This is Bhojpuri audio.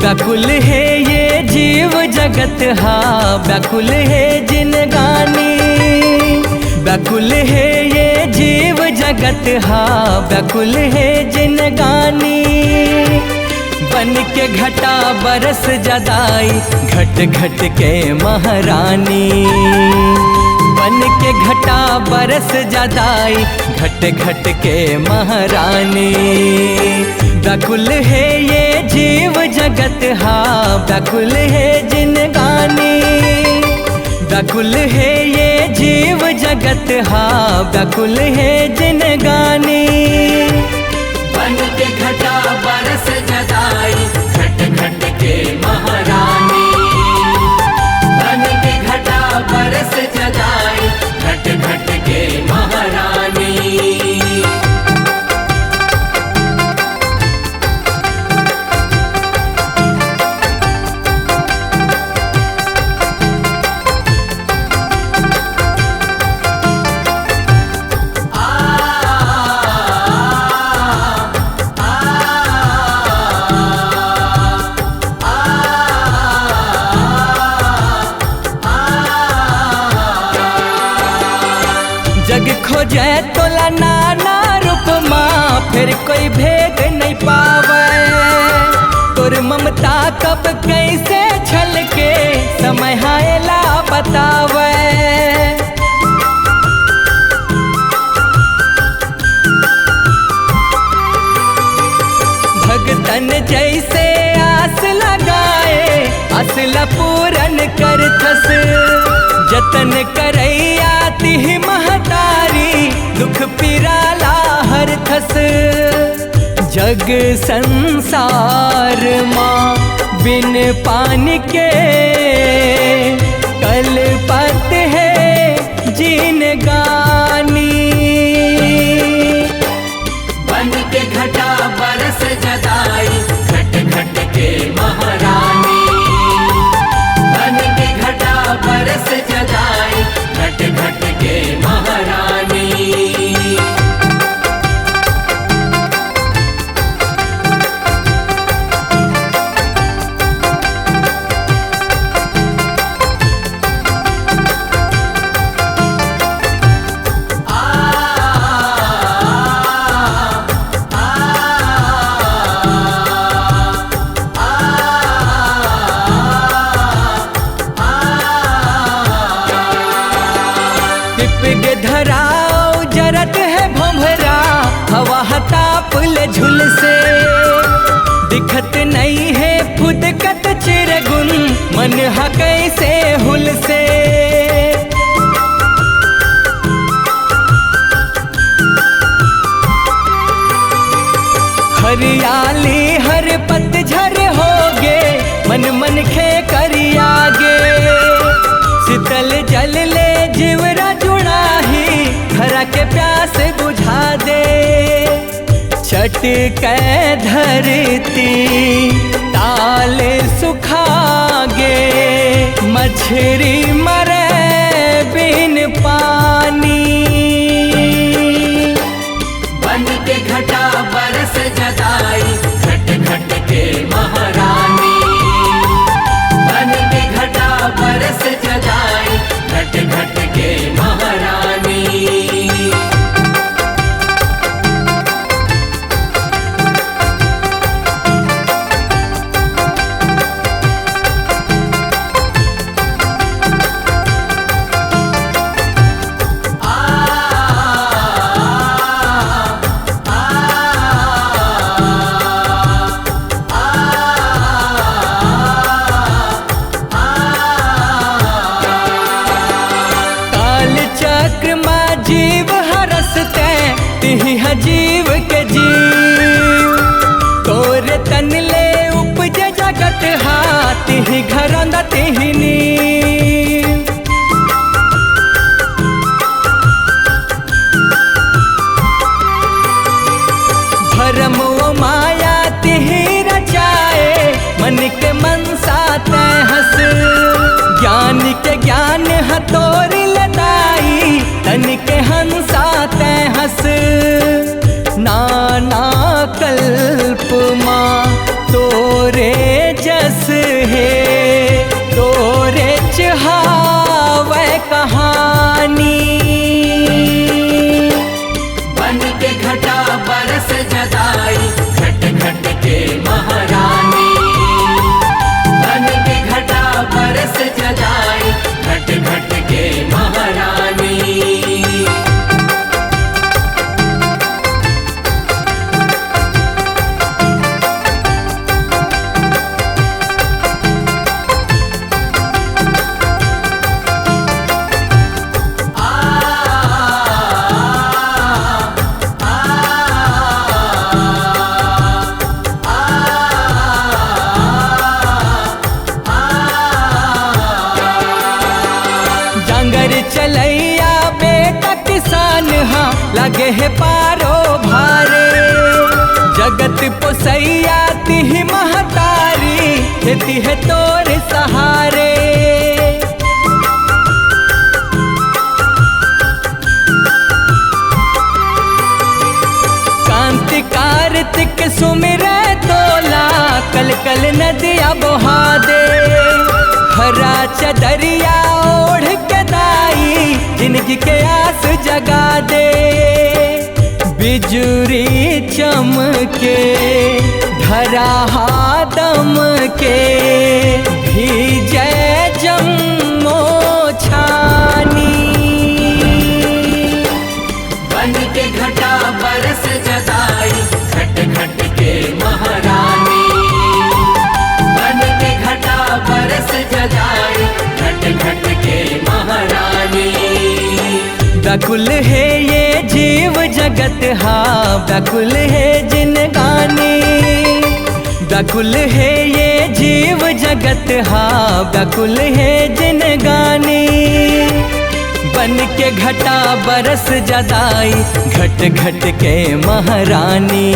व्याकुल है ये जीव जगत हाँ व्याकुल है जिनगानी, व्याकुल है ये जीव जगत हाँ व्याकुल है जिनगानी। बन के घटा बरस जदाई घट घट के महारानी, बन के घटा बरस जदाई घट घट के महारानी। व्याकुल है ये जीव जगत हाँ व्याकुल है जिनगानी, व्याकुल है ये जीव जगत हाँ व्याकुल है जिनगानी। बन के घटा बरस जदाई घट घट के महारानी, बन के घटा बरस जदाई घट घट के महारानी। जग खोजे तोला नाना रूप माँ फिर कोई भेद नहीं पावे, तोर ममता कब कैसे छलके समय हायला बतावे। भगतन जैसे आस लगाए असला पूरन कर थस, जतन करैया तिहि महतारी दुख पिराला हर थस। जग संसार माँ बिन पानी के कलपत है जीन गानी। बन के घटा बरस जदाई घट घट के महारानी, बन के घटा बरस जदाई घट घट के महारानी। धराओ जरत है भंवरा हवा तापल झुल से, दिखत नहीं है फुदकत चिरगुन मन हा कैसे हुल से। हरियाली हर पतझर होगे मन मन खे करियागे, शीतल जल ले जीवरा जुड़ा ही धरा के प्यास बुझा दे। छट के धरती ताले सुखागे मछरी मरे बिन पानी। बन के घटा बरस जदाई घट घट के महारानी, बन के घटा बरस जदाई घट घट के महारानी। है पारो भारे। जगत पोसैया तिहि महतारी, खेती है तोर सहारे। कांति कार्तिक सुमिरै तोला, कल कल नदिया बहा दे। हरा चदरिया ओढ़ के दाई, जिंदगी के आस जगा दे। बिजुरी चमके धरा दम के, भीजे जम्मो छानी। बन के घटा बरस जगाई, घट घट के महारानी। बन के घटा बरस जगाई, घट घट के महारानी। व्याकुल है ये जीव जगत हा, व्याकुल है जिनगानी। व्याकुल है ये जीव जगत हा, व्याकुल है जिनगानी। बन के घटा बरस जदाई, घट घट के महारानी।